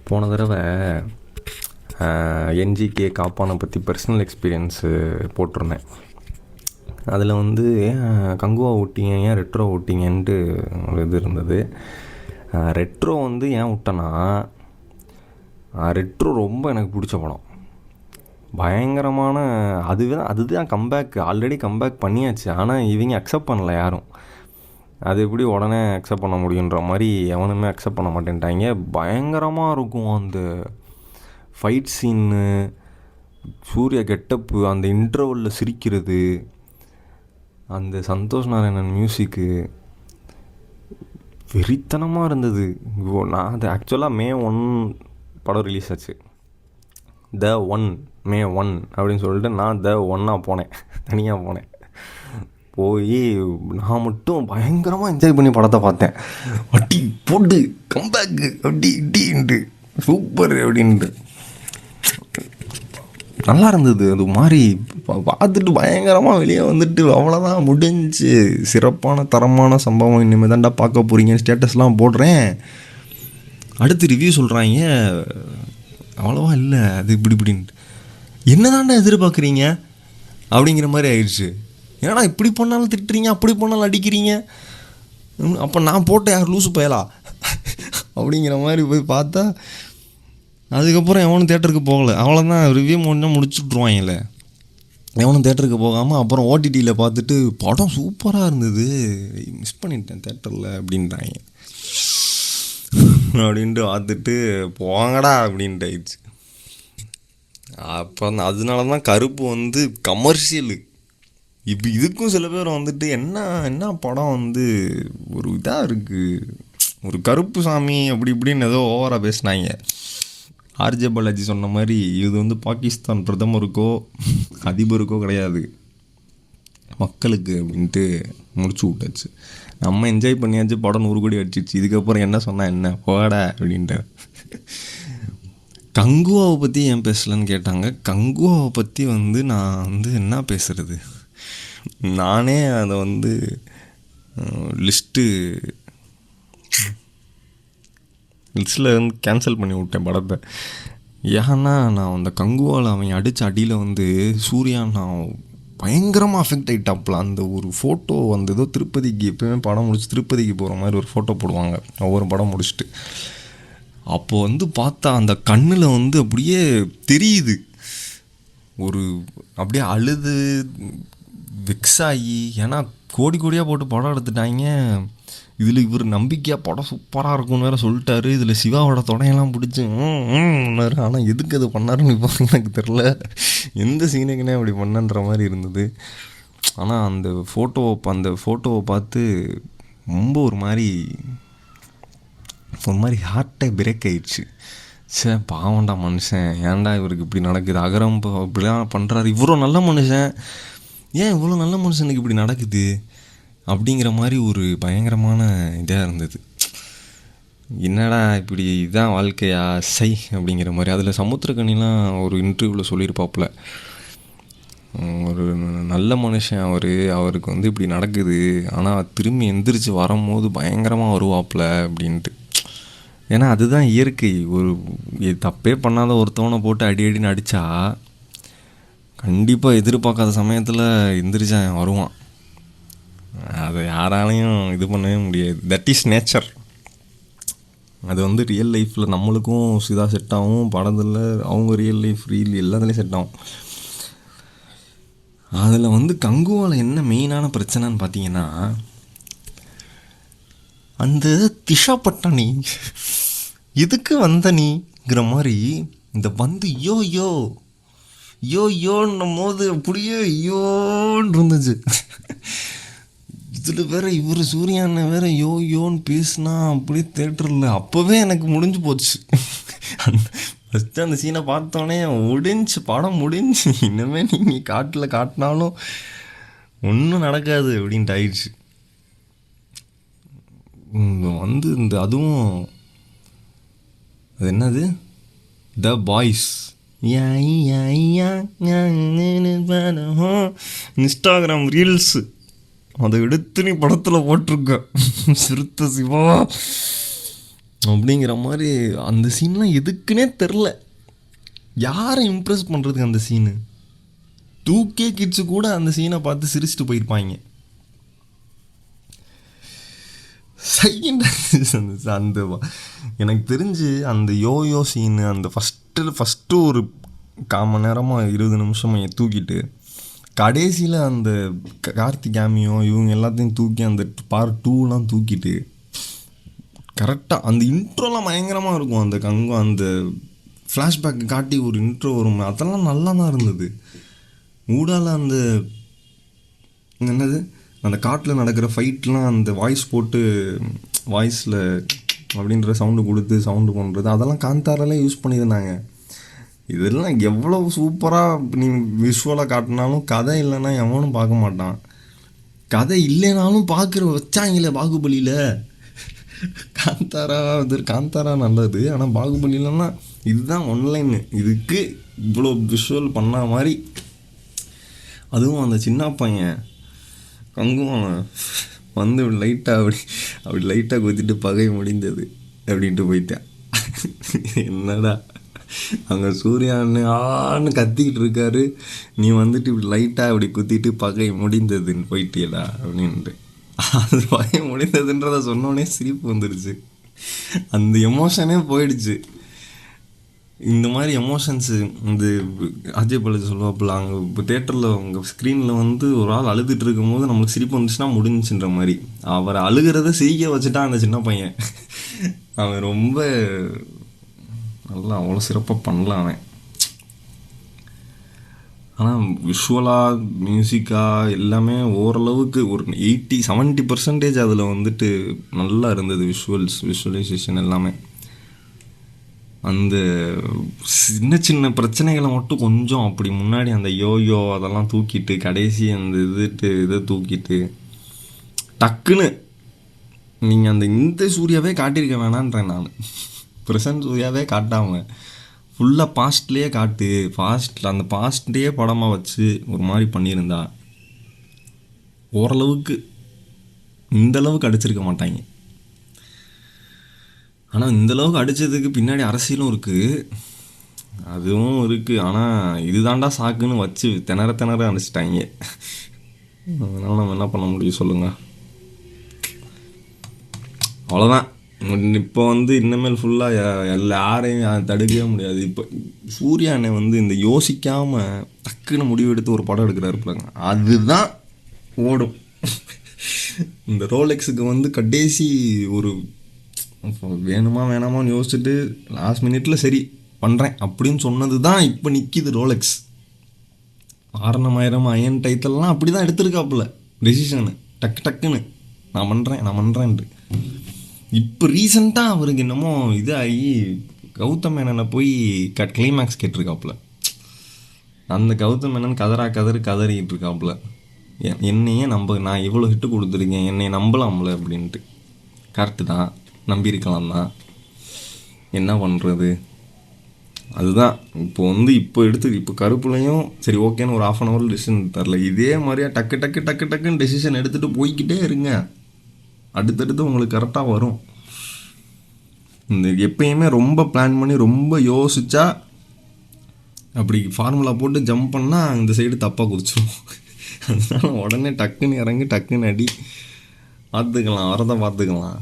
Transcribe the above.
போன தடவை என்ஜிகே காப்பானை பற்றி பர்சனல் எக்ஸ்பீரியன்ஸு போட்டிருந்தேன். அதில் வந்து ஏன் கங்குவா ஓட்டிங்க, ஏன் ரெட்ரோ ஓட்டிங்கன்ட்டு ஒரு இது இருந்தது. ரெட்ரோ வந்து ஏன் விட்டேன்னா, ரெட்ரோ ரொம்ப எனக்கு பிடிச்ச படம். பயங்கரமான அதுதான் கம்பேக். ஆல்ரெடி கம்பேக் பண்ணியாச்சு, ஆனால் இவங்க அக்செப்ட் பண்ணல யாரும். அது எப்படி உடனே அக்செப்ட் பண்ண முடியுன்ற மாதிரி எவனுமே அக்செப்ட் பண்ண மாட்டேன்ட்டாங்க. பயங்கரமாக இருக்கும் அந்த ஃபைட் சீனு, சூர்யா கெட்டப்பு, அந்த இன்டர்வலில் சிரிக்கிறது, அந்த சந்தோஷ் நாராயணன் மியூசிக்கு வெறித்தனமாக இருந்தது. நான் அது ஆக்சுவலாக May 1 படம் ரிலீஸ் ஆச்சு. May 1 அப்படின்னு சொல்லிட்டு நான் போனேன், தனியாக போனேன். போய் நான் மட்டும் பயங்கரமாக என்ஜாய் பண்ணி படத்தை பார்த்தேன். வட்டி போட்டு கம்பேக்கு அப்படி இப்படின்ட்டு சூப்பர் அப்படின்ட்டு நல்லா இருந்தது. அது மாதிரி பார்த்துட்டு பயங்கரமாக வெளியே வந்துட்டு அவ்வளோதான் முடிஞ்சு. சிறப்பான தரமான சம்பவம் இனிமேல் தான்டா பார்க்க போகிறீங்க, ஸ்டேட்டஸ்லாம் போடுறேன். அடுத்து ரிவ்யூ சொல்கிறாங்க அவ்வளோவா இல்லை அது இப்படின்ட்டு. என்ன தாண்டா எதிர்பார்க்குறீங்க அப்படிங்கிற மாதிரி ஆயிடுச்சு. ஏன்னா இப்படி பண்ணாலும் திட்டுறீங்க, அப்படி பண்ணாலும் அடிக்கிறீங்க, அப்போ நான் போட்ட யார் லூசு பயலா அப்படிங்கிற மாதிரி போய் பார்த்தா அதுக்கப்புறம் எவனும் தேட்டருக்கு போகலை. அவ்வளோதான், ரிவ்யூ முடிச்சுட்ருவாங்கல்ல. எவனும் தேட்டருக்கு போகாமல் அப்புறம் ஓடிடியில் பார்த்துட்டு படம் சூப்பராக இருந்தது, மிஸ் பண்ணிட்டேன் தேட்டரில் அப்படின்ட்டாங்க. அப்படின்ட்டு பார்த்துட்டு போங்கடா அப்படின்ட்டு ஆயிடுச்சு. அப்போ அதனால தான் கருப்பு வந்து கமர்ஷியலு. இப்போ இதுக்கும் சில பேர் வந்துட்டு என்ன படம் வந்து ஒரு இதாக இருக்குது, ஒரு கருப்பு சாமி அப்படி இப்படின்னு ஏதோ ஓவராக பேசினாங்க. ஆர்ஜே பாலாஜி சொன்ன மாதிரி இது வந்து பாகிஸ்தான் பிரதமருக்கோ அதிபருக்கோ கிடையாது, மக்களுக்கு அப்படின்ட்டு முடிச்சு விட்டாச்சு. நம்ம என்ஜாய் பண்ணியாச்சு, படம் 100 கோடி அடிச்சிச்சு. இதுக்கப்புறம் என்ன சொன்னால் என்ன போட அப்படின்ட்டு. கங்குவாவை பற்றி ஏன் பேசலன்னு கேட்டாங்க. கங்குவாவை பற்றி வந்து நான் வந்து என்ன பேசுகிறது, நானே அதை வந்து லிஸ்ட்டில் வந்து கேன்சல் பண்ணி விட்டேன் படத்தை. ஏன்னா நான் அந்த கங்குவாவில் அவன் அடித்த அடியில் வந்து சூர்யா நான் பயங்கரமாக அஃபெக்ட் ஆகிட்டாப்புல. அந்த ஒரு ஃபோட்டோ வந்து ஏதோ திருப்பதிக்கு எப்போயுமே படம் முடிச்சு திருப்பதிக்கு போகிற மாதிரி ஒரு ஃபோட்டோ போடுவாங்க ஒவ்வொரு படம் முடிச்சுட்டு. அப்போது வந்து பார்த்தா அந்த கண்ணில் வந்து அப்படியே தெரியுது, ஒரு அப்படியே அழுது விக்ஸ் ஆகி. ஏன்னா கோடியாக போட்டு படம் எடுத்துட்டாங்க. இதில் இவர் நம்பிக்கையாக படம் சூப்பராக இருக்கும்னு வேறு சொல்லிட்டாரு. இதில் சிவாவோட தொடையெல்லாம் பிடிச்சி ஆனால் எதுக்கு அது பண்ணாருன்னு இப்போ எனக்கு தெரில. எந்த சீனுக்குன்னே அப்படி பண்ணன்ற மாதிரி இருந்தது. ஆனால் அந்த ஃபோட்டோவை பார்த்து ரொம்ப ஒரு மாதிரி ஹார்ட்டே பிரேக் ஆயிடுச்சு. சே பாவண்டா மனுஷன், ஏன்டா இவருக்கு இப்படி நடக்குது, அகரம் இப்படிலாம் பண்ணுறாரு, இவ்வளோ நல்ல மனுஷன், ஏன் இவ்வளோ நல்ல மனுஷனுக்கு இப்படி நடக்குது அப்படிங்கிற மாதிரி ஒரு பயங்கரமான இதாக இருந்தது. என்னடா இப்படி இதான் வாழ்க்கையா சை அப்படிங்கிற மாதிரி. அதில் சமுத்திரக்கனிலாம் ஒரு இன்டர்வியூவில் சொல்லியிருப்பாப்புல, ஒரு நல்ல மனுஷன் அவருக்கு வந்து இப்படி நடக்குது, ஆனால் திரும்பி எந்திரிச்சு வரும்போது பயங்கரமாக வருவாப்புல அப்படின்ட்டு. ஏன்னா அதுதான் இயற்கை. ஒரு தப்பே பண்ணாத ஒருத்தவனை போட்டு அடின்னு அடித்தா கண்டிப்பாக எதிர்பார்க்காத சமயத்தில் எந்திரிச்சா வருவான். அதை யாராலையும் இது பண்ணவே முடியாது. That is nature. அது வந்து ரியல் லைஃப்பில் நம்மளுக்கும் இதாக செட் ஆகும், படத்தில் அவங்க ரியல் லைஃப் எல்லாத்துலேயும் செட் ஆகும். அதில் வந்து கங்குவாவில் என்ன மெயினான பிரச்சனைன்னு பார்த்தீங்கன்னா, அந்த திஷா பட்டாணி எதுக்கு வந்த நீங்கிற மாதிரி இந்த வந்து யோன்னும் போது அப்படியே யோன்னு இருந்துச்சு. இதில் வேற இவர் சூர்யானை வேற யோன்னு பேசுனா அப்படியே தேட்டரில் அப்போவே எனக்கு முடிஞ்சு போச்சு. ஃபஸ்ட்டு அந்த சீனை பார்த்தோன்னே படம் முடிஞ்சு, இனிமேல் நீங்கள் காட்டில் காட்டினாலும் ஒன்றும் நடக்காது அப்படின்ட்டு ஆயிடுச்சு. வந்து அதுவும் அது என்னது, த பாய்ஸ், இன்ஸ்டாகிராம் ரீல்ஸு அதை எடுத்து நீ படத்தில் போட்டிருக்க சிறுத்தை சிவா அப்படிங்கிற மாதிரி அந்த சீன்லாம் எதுக்குன்னே தெரில. யாரை இம்ப்ரெஸ் பண்ணுறதுக்கு அந்த சீனு? 2K கிட்ஸு கூட அந்த சீனை பார்த்து சிரிச்சுட்டு போயிருப்பாங்க. செகண்ட் அந்த எனக்கு தெரிஞ்சு அந்த யோயோ சீனு அந்த ஃபஸ்ட்டு ஒரு 1/4 மணி நேரமாக 20 நிமிஷமாக தூக்கிட்டு கடைசியில் அந்த கார்த்திக் கேமியோ இவங்க எல்லாத்தையும் தூக்கி அந்த பார்ட் 2லாம் தூக்கிட்டு கரெக்டாக அந்த இன்ட்ரோலாம் பயங்கரமாக இருக்கும். அந்த கங்கம் அந்த ஃப்ளாஷ்பேக் காட்டி ஒரு இன்ட்ரோ வரும், அதெல்லாம் நல்லா தான் இருந்தது. ஊடால அந்த என்னது அந்த காட்டில் நடக்கிற ஃபைட்லாம் அந்த வாய்ஸ் போட்டு வாய்ஸில் அப்படின்ற சவுண்டு கொடுத்து சவுண்டு பண்ணுறது அதெல்லாம் காந்தாரெல்லாம் யூஸ் பண்ணியிருந்தாங்க. இதெல்லாம் எவ்வளோ சூப்பராக நீ விஷுவலாக காட்டினாலும் கதை இல்லைன்னா எவனும் பார்க்க மாட்டான். கதை இல்லைனாலும் பார்க்குற வச்சாங்களே பாகுபலியில். காந்தாரா நல்லது, ஆனால் பாகுபலியிலன்னா இதுதான் ஒன்லைன்னு, இதுக்கு இவ்வளோ விஷுவல் பண்ண மாதிரி. அதுவும் அந்த சின்ன பையன் கங்கும் வந்து அப்படி லைட்டாக குத்திட்டு பகை முடிந்தது அப்படின்ட்டு போயிட்டேன். என்னடா அங்கே சூர்யான்னு ஆன்னு கத்திக்கிட்டு இருக்காரு, நீ வந்துட்டு இப்படி லைட்டாக அப்படி குத்திட்டு பகை முடிந்ததுன்னு போயிட்டியடா அப்படின்ட்டு. அது பகை முடிந்ததுன்றதை சொன்னோடனே சிரிப்பு வந்துடுச்சு, அந்த எமோஷனே போயிடுச்சு. இந்த மாதிரி எமோஷன்ஸு இந்த அஜய் பாலாஜி சொல்லுவாப்பில், அங்கே இப்போ தேட்டரில் அவங்க ஸ்க்ரீனில் வந்து ஒரு ஆள் அழுதுட்டு இருக்கும்போது நம்மளுக்கு சிரிப்பு வந்துச்சுன்னா முடிஞ்சுன்ற மாதிரி அவரை அழுகிறத சிரிக்க வச்சுட்டான் அந்த சின்ன பையன். அவன் ரொம்ப நல்லா அவ்வளோ சிறப்பாக பண்ணலாம் அவன். ஆனால் விஷுவலாக மியூசிக்காக எல்லாமே ஓரளவுக்கு ஒரு 70% அதில் வந்துட்டு நல்லா இருந்தது. விஷுவலைசேஷன் எல்லாமே. அந்த சின்ன சின்ன பிரச்சனைகளை மட்டும் கொஞ்சம் அப்படி முன்னாடி அந்த யோயோ அதெல்லாம் தூக்கிட்டு கடைசி அந்த இதை தூக்கிட்டு டக்குன்னு நீங்கள் இந்த சூர்யாவே காட்டியிருக்க வேணான்றேன் நான். ப்ரெசன்ட் சூர்யாவே காட்டாமல் ஃபுல்லாக பாஸ்ட்லேயே காட்டு, அந்த பாஸ்ட்லேயே படமாக வச்சு ஒரு மாதிரி பண்ணியிருந்தா ஓரளவுக்கு இந்தளவுக்கு அடிச்சிருக்க மாட்டாங்க. ஆனால் இந்தளவுக்கு அடித்ததுக்கு பின்னாடி அரசியலும் இருக்குது, அதுவும் இருக்குது. ஆனால் இதுதாண்டா சாக்குன்னு வச்சு திணற அடிச்சிட்டாங்க. அதனால் நம்ம என்ன பண்ண முடியும் சொல்லுங்கள்? அவ்வளோதான். இப்போ இனிமேல் ஃபுல்லாக யாரையும் தடுக்கவே முடியாது. இப்போ சூர்யானை இந்த யோசிக்காமல் டக்குன்னு முடிவெடுத்து ஒரு படம் எடுக்கிறாரு பாருங்க, அதுதான் ஓடும். இந்த ரோலெக்ஸுக்கு கடைசி ஒரு வேணுமா வேணாமான்னு யோசிச்சுட்டு லாஸ்ட் மினிட்ல சரி பண்ணுறேன் அப்படின்னு சொன்னது தான் இப்போ நிற்கிது ரோலெக்ஸ். 6000 அயன் டைத்தல்லாம் அப்படி தான் எடுத்திருக்காப்புல டெசிஷனு, டக்குன்னு நான் பண்ணுறேன்ட்டு. இப்போ ரீசெண்டாக அவருக்கு என்னமோ இதாகி கௌதம் மேனனை போய் கிளைமேக்ஸ் கேட்டிருக்காப்புல. அந்த கௌதம் மேனன் கதறிக்கிட்டு இருக்காப்புல, என்னையே நான் இவ்வளோ ஹிட்டு கொடுத்துருக்கேன், என்னை நம்பலாம்ல அப்படின்ட்டு. கரெக்டு தான், நம்பியிருக்கலாம் தான், என்ன பண்ணுறது? அதுதான் இப்போ கருப்புலையும் சரி ஓகேன்னு ஒரு 1/2 hour டெசிஷன் தரல. இதே மாதிரியா டக்குன்னு டெசிஷன் எடுத்துகிட்டு போய்கிட்டே இருங்க, அடுத்தடுத்து உங்களுக்கு கரெக்டாக வரும். எப்பயுமே ரொம்ப பிளான் பண்ணி ரொம்ப யோசிச்சா அப்படி ஃபார்முலா போட்டு ஜம்ப் பண்ணால் இந்த சைடு தப்பாக குதிச்சிடும். அதனால உடனே டக்குன்னு இறங்கி டக்குன்னு அடி, பார்த்துக்கலாம், வரதை பார்த்துக்கலாம்.